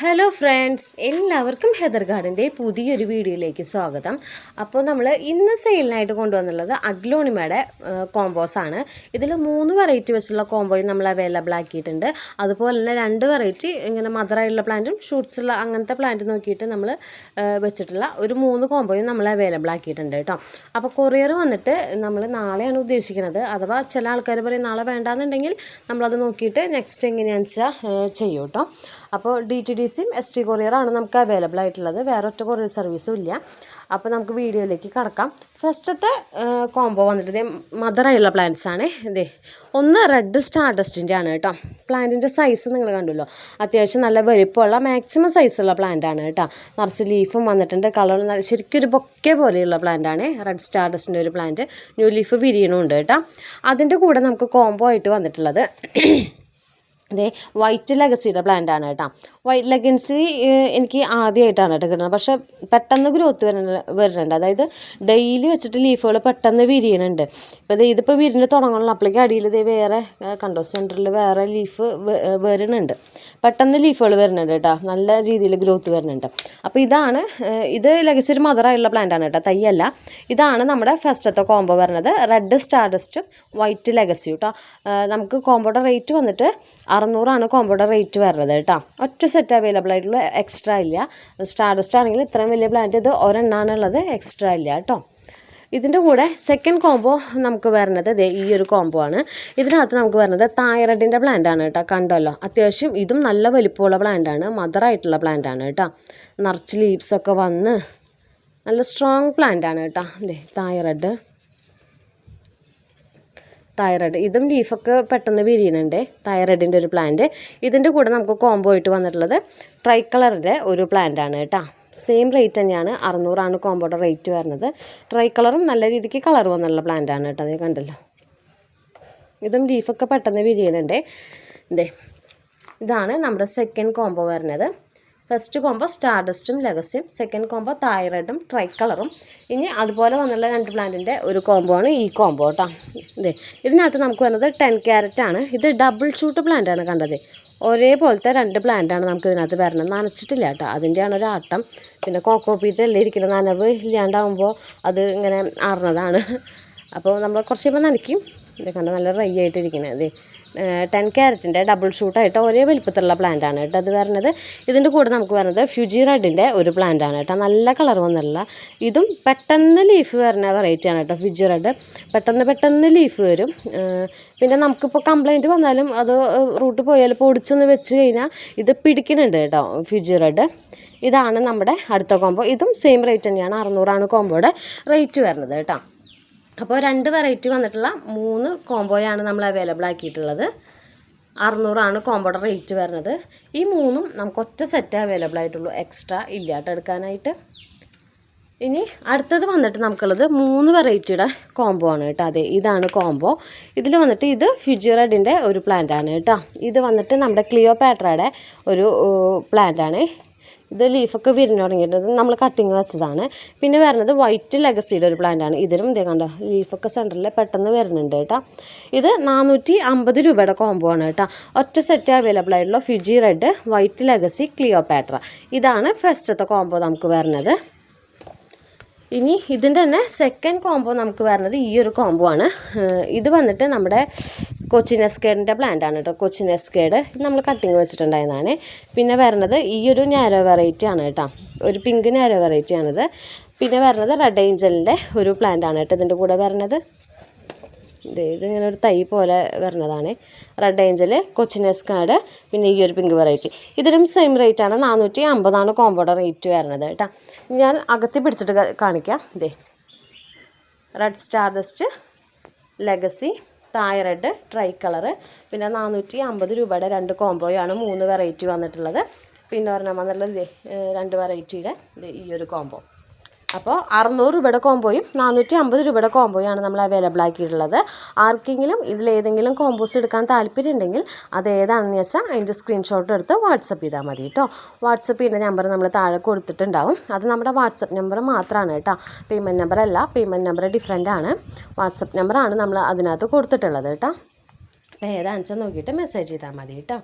Hello friends, എല്ലാവർക്കും Heather ഗാർഡൻ്റെ പുതിയൊരു വീഡിയോയിലേക്ക് സ്വാഗതം. അപ്പോൾ നമ്മൾ ഇന്ന് സെയിലിനായിട്ട് കൊണ്ടുവന്നുള്ളത് അഗ്ലോണിമയുടെ കോമ്പോസാണ്. ഇതിൽ 3 വെറൈറ്റി വെച്ചുള്ള കോമ്പോയും നമ്മൾ അവൈലബിൾ ആക്കിയിട്ടുണ്ട്. അതുപോലെ തന്നെ 2 വെറൈറ്റി ഇങ്ങനെ മദറായിട്ടുള്ള പ്ലാന്റും ഷൂട്ട്സുള്ള അങ്ങനത്തെ പ്ലാന്റ് നോക്കിയിട്ട് നമ്മൾ വെച്ചിട്ടുള്ള ഒരു 3 കോമ്പോയും നമ്മൾ അവൈലബിൾ ആക്കിയിട്ടുണ്ട് കേട്ടോ. അപ്പോൾ കൊറിയർ വന്നിട്ട് നമ്മൾ നാളെയാണ് ഉദ്ദേശിക്കുന്നത്. അഥവാ ചില ആൾക്കാർ പറയും നാളെ വേണ്ടാന്നുണ്ടെങ്കിൽ നമ്മളത് നോക്കിയിട്ട് നെക്സ്റ്റ് എങ്ങനെയാണെന്ന് വെച്ചാൽ ചെയ്യും കേട്ടോ. അപ്പോൾ DTDCയും ST കൊറിയറാണ് നമുക്ക് അവൈലബിൾ ആയിട്ടുള്ളത്. വേറെ ഒറ്റ കൊറിയർ സർവീസും ഇല്ല. അപ്പോൾ നമുക്ക് വീഡിയോയിലേക്ക് കടക്കാം. ഫസ്റ്റത്തെ കോംബോ വന്നിട്ട് ഇതേ മദറായുള്ള പ്ലാന്റ്സ് ആണ്. ഇതേ ഒന്ന് റെഡ് സ്റ്റാർഡസ്റ്റിൻ്റെ ആണ് കേട്ടോ. പ്ലാന്റിൻ്റെ സൈസ് നിങ്ങൾ കണ്ടല്ലോ, അത്യാവശ്യം നല്ല വലിപ്പമുള്ള മാക്സിമം സൈസുള്ള പ്ലാന്റ് ആണ് കേട്ടോ. നിറച്ച് ലീഫും വന്നിട്ടുണ്ട്. കളർ ശരിക്കും ഒരു ബൊക്കെ പോലെയുള്ള പ്ലാന്റ് ആണ് റെഡ് സ്റ്റാർഡസ്റ്റിൻ്റെ ഒരു പ്ലാന്റ്. ന്യൂ ലീഫ് വിരിയണമുണ്ട് കേട്ടോ. അതിൻ്റെ കൂടെ നമുക്ക് കോംബോ ആയിട്ട് വന്നിട്ടുള്ളത് അതെ വൈറ്റ് ലെഗസിയുടെ പ്ലാന്റ് ആണ് കേട്ടോ. വൈറ്റ് ലെഗൻസി എനിക്ക് ആദ്യമായിട്ടാണ് കേട്ടോ കിട്ടുന്നത്. പക്ഷേ പെട്ടെന്ന് ഗ്രോത്ത് വരുന്നുണ്ട്. അതായത് ഡെയിലി വെച്ചിട്ട് ലീഫുകൾ പെട്ടെന്ന് വിരിയണുണ്ട്. ഇപ്പോൾ ഇതിപ്പോൾ വിരിഞ്ഞ് തുടങ്ങണം. അപ്പോഴേക്കും അടിയിൽ ഇത് വേറെ കണ്ടോ, സെൻറ്ററിൽ വേറെ ലീഫ് വരുന്നുണ്ട്. പെട്ടെന്ന് ലീഫുകൾ വരുന്നുണ്ട് കേട്ടോ. നല്ല രീതിയിൽ ഗ്രോത്ത് വരുന്നുണ്ട്. അപ്പോൾ ഇത് ലെഗസി ഒരു മദറായുള്ള പ്ലാന്റ് ആണ് കേട്ടോ, തൈയല്ല. ഇതാണ് നമ്മുടെ ഫസ്റ്റത്തെ കോംബോ വരുന്നത്. റെഡ് സ്റ്റാർഡസ്റ്റും വൈറ്റ് ലെഗസി കേട്ടോ. നമുക്ക് കോംബോയുടെ റേറ്റ് വന്നിട്ട് 600 കോംബോയുടെ റേറ്റ് വരുന്നത് കേട്ടോ. ഒറ്റ സെറ്റ് അവൈലബിൾ ആയിട്ടുള്ള എക്സ്ട്രാ ഇല്ല. സ്റ്റാർഡസ്റ്റ് ആണെങ്കിൽ ഇത്രയും വലിയ പ്ലാന്റ് ഇത് ഒരെണ്ണാണുള്ളത്, എക്സ്ട്രാ ഇല്ല കേട്ടോ. ഇതിൻ്റെ കൂടെ സെക്കൻഡ് കോംബോ നമുക്ക് വരുന്നത് ഈ ഒരു കോംബോ ആണ്. ഇതിനകത്ത് നമുക്ക് വരുന്നത് തൈറോയിഡിൻ്റെ പ്ലാന്റ് ആണ് കേട്ടോ. കണ്ടല്ലോ, അത്യാവശ്യം ഇതും നല്ല വലിപ്പമുള്ള പ്ലാന്റ് ആണ്, മദറായിട്ടുള്ള പ്ലാന്റ് ആണ് കേട്ടോ. നിറച്ച് ലീവ്സൊക്കെ വന്ന് നല്ല സ്ട്രോങ് പ്ലാന്റ് ആണ് കേട്ടോ. തൈറോയിഡ് ഇതും ലീഫൊക്കെ പെട്ടെന്ന് വിരിയണുണ്ട്. തൈറോയിഡിൻ്റെ ഒരു പ്ലാന്റ്. ഇതിൻ്റെ കൂടെ നമുക്ക് കോംബോ ആയിട്ട് വന്നിട്ടുള്ളത് ട്രൈ കളറിൻ്റെ ഒരു പ്ലാന്റ് ആണ് കേട്ടോ. സെയിം റേറ്റ് തന്നെയാണ്, 600 കോംബോയുടെ റേറ്റ് വരുന്നത്. ട്രൈ കളറും നല്ല രീതിക്ക് കളർ വന്നുള്ള പ്ലാന്റ് ആണ് കേട്ടോ. അത് കണ്ടല്ലോ, ഇതും ലീഫൊക്കെ പെട്ടെന്ന് വിരിയണുണ്ട്. ഇതാണ് നമ്മുടെ സെക്കൻഡ് കോംബോ വരുന്നത്. ഫസ്റ്റ് കോംബോ സ്റ്റാർഡസ്റ്റും ലെഗസിയും, സെക്കൻഡ് കോംബോ തൈറോയിഡും ട്രൈ കളറും. ഇനി അതുപോലെ വന്നുള്ള 2 പ്ലാന്റിൻ്റെ ഒരു കോംബോ ആണ് ഈ കോംബോ കേട്ടോ. ഇതിനകത്ത് നമുക്ക് വരുന്നത് 10 ക്യാരറ്റ് ആണ്. ഇത് ഡബിൾ ഷൂട്ട് പ്ലാന്റ് ആണ്. കണ്ടത് ഒരേപോലത്തെ 2 പ്ലാന്റാണ് നമുക്ക് ഇതിനകത്ത് വരുന്നത്. നനച്ചിട്ടില്ല കേട്ടോ, അതിൻ്റെയാണ് ഒരു ആട്ടം. പിന്നെ കോക്കോപ്പീറ്റ് എല്ലാം ഇരിക്കണം, നനവ് ഇല്ലാണ്ടാവുമ്പോൾ അത് ഇങ്ങനെ ആറുന്നതാണ്. അപ്പോൾ നമ്മൾ കുറച്ച് കഴിയുമ്പോൾ നനയ്ക്കും. ഇത് കണ്ട നല്ല ഡ്രൈ ആയിട്ടിരിക്കുന്നത്. 10 ക്യാരറ്റിൻ്റെ ഡബിൾ ഷൂട്ടായിട്ട് ഒരേ വലിപ്പത്തിലുള്ള പ്ലാന്റ് ആണ് കേട്ടോ അത് വരുന്നത്. ഇതിൻ്റെ കൂടെ നമുക്ക് വരുന്നത് ഫ്യൂജി റെഡിൻ്റെ ഒരു പ്ലാന്റ് ആണ് കേട്ടോ. നല്ല കളർ വന്നുള്ള, ഇതും പെട്ടെന്ന് ലീഫ് വരുന്ന വെറൈറ്റി ആണ് കേട്ടോ. ഫ്യൂജി റെഡ് പെട്ടെന്ന് ലീഫ് വരും. പിന്നെ നമുക്കിപ്പോൾ കംപ്ലൈൻറ്റ് വന്നാലും അത് റൂട്ട് പോയാലും പൊടിച്ചൊന്ന് വെച്ച് കഴിഞ്ഞാൽ ഇത് പിടിക്കുന്നുണ്ട് കേട്ടോ ഫ്യൂജി റെഡ്. ഇതാണ് നമ്മുടെ അടുത്ത കോംബോ. ഇതും സെയിം റേറ്റ് തന്നെയാണ്, 600 കോംബോയുടെ റേറ്റ് വരുന്നത് കേട്ടോ. അപ്പോൾ 2 വെറൈറ്റി വന്നിട്ടുള്ള 3 കോംബോയാണ് നമ്മൾ അവൈലബിൾ ആക്കിയിട്ടുള്ളത്. 600 കോംബോയുടെ റേറ്റ് വരുന്നത്. ഈ 3ഉം നമുക്ക് ഒറ്റ സെറ്റ് അവൈലബിൾ ആയിട്ടുള്ളൂ, എക്സ്ട്രാ ഇല്ല കേട്ടോ എടുക്കാനായിട്ട്. ഇനി അടുത്തത് വന്നിട്ട് നമുക്കുള്ളത് 3 വെറൈറ്റിയുടെ കോംബോ ആണ് കേട്ടോ. ഇതാണ് കോംബോ. ഇതിൽ വന്നിട്ട് ഇത് ഫ്യൂജി റെഡിൻ്റെ ഒരു പ്ലാന്റ് ആണ് കേട്ടോ. ഇത് വന്നിട്ട് നമ്മുടെ ക്ലിയോപാട്രയുടെ ഒരു പ്ലാന്റ് ആണ്. ഇത് ലീഫൊക്കെ വിരിഞ്ഞു തുടങ്ങിയിട്ടുണ്ട്. നമ്മൾ കട്ടിങ് വെച്ചതാണ്. പിന്നെ വരുന്നത് വൈറ്റ് ലെഗസിയുടെ ഒരു പ്ലാന്റ് ആണ്. ഇതിലും ഇതേ കണ്ടോ, ലീഫൊക്കെ സെൻറ്ററിൽ പെട്ടെന്ന് വരുന്നുണ്ട് കേട്ടോ. ഇത് 450 രൂപയുടെ കോംബോ ആണ് കേട്ടോ. ഒറ്റ സെറ്റ് അവൈലബിൾ ആയിട്ടുള്ള Fuji red, white legacy, Cleopatra. ഇതാണ് ഫസ്റ്റത്തെ കോംബോ നമുക്ക് വരുന്നത്. ഇനി ഇതിൻ്റെ തന്നെ സെക്കൻഡ് കോംബോ നമുക്ക് വരുന്നത് ഈ ഒരു കോംബോ ആണ്. ഇത് വന്നിട്ട് നമ്മുടെ കൊച്ചിൻ എസ്കേഡിൻ്റെ പ്ലാന്റ് ആണ് കേട്ടോ. കൊച്ചിൻ എസ്കേഡ് നമ്മൾ കട്ടിങ് വെച്ചിട്ടുണ്ടായിരുന്നതാണ്. പിന്നെ വരുന്നത് ഈ ഒരു നാരോ വെറൈറ്റി ആണ് കേട്ടോ. ഒരു പിങ്ക് നാരോ വെറൈറ്റി ആണിത്. പിന്നെ വരുന്നത് റെഡ് ഏഞ്ചലിൻ്റെ ഒരു പ്ലാന്റ് ആണ് കേട്ടോ. ഇതിൻ്റെ കൂടെ വരുന്നത് ഇതിങ്ങനെ ഒരു തൈ പോലെ വരുന്നതാണ്. റെഡ് ഏഞ്ചൽ, കൊച്ചിൻ എസ്കേഡ്, പിന്നെ ഈ ഒരു പിങ്ക് വെറൈറ്റി. ഇതിലും സെയിം റേറ്റാണ്, 450 കോംബോയുടെ റേറ്റ് വരുന്നത് കേട്ടോ. ഞാൻ അകത്തി പിടിച്ചിട്ട് കാണിക്കാം. Red Stardust, legacy, thyroid, try colour, പിന്നെ 450 രൂപയുടെ 2 കോംബോയാണ് 3 വെറൈറ്റി വന്നിട്ടുള്ളത്. പിന്നെ ഒരെണ്ണം വന്നിട്ടുള്ളത് 2 വെറൈറ്റിയുടെ ഈ ഒരു കോംബോ. അപ്പോൾ 600 രൂപയുടെ കോംബോയും 450 രൂപയുടെ കോംബോയാണ് നമ്മൾ അവൈലബിൾ ആക്കിയിട്ടുള്ളത്. ആർക്കെങ്കിലും ഇതിലേതെങ്കിലും കോംബോസ് എടുക്കാൻ താല്പര്യം ഉണ്ടെങ്കിൽ അത് ഏതാണെന്ന് വെച്ചാൽ അതിൻ്റെ സ്ക്രീൻഷോട്ട് എടുത്ത് വാട്സപ്പ് ചെയ്താൽ മതി കേട്ടോ. വാട്സപ്പ് ചെയ്യുന്ന നമ്പർ നമ്മൾ താഴെ കൊടുത്തിട്ടുണ്ടാവും. അത് നമ്മുടെ വാട്സപ്പ് നമ്പർ മാത്രമാണ് കേട്ടോ, പേയ്മെൻറ്റ് നമ്പർ അല്ല. പേയ്മെൻറ്റ് നമ്പർ ഡിഫറെൻ്റ് ആണ്. വാട്സപ്പ് നമ്പറാണ് നമ്മൾ അതിനകത്ത് കൊടുത്തിട്ടുള്ളത് കേട്ടോ. ഏതാണെന്ന് വെച്ചാൽ നോക്കിയിട്ട് മെസ്സേജ് ചെയ്താൽ മതി കേട്ടോ.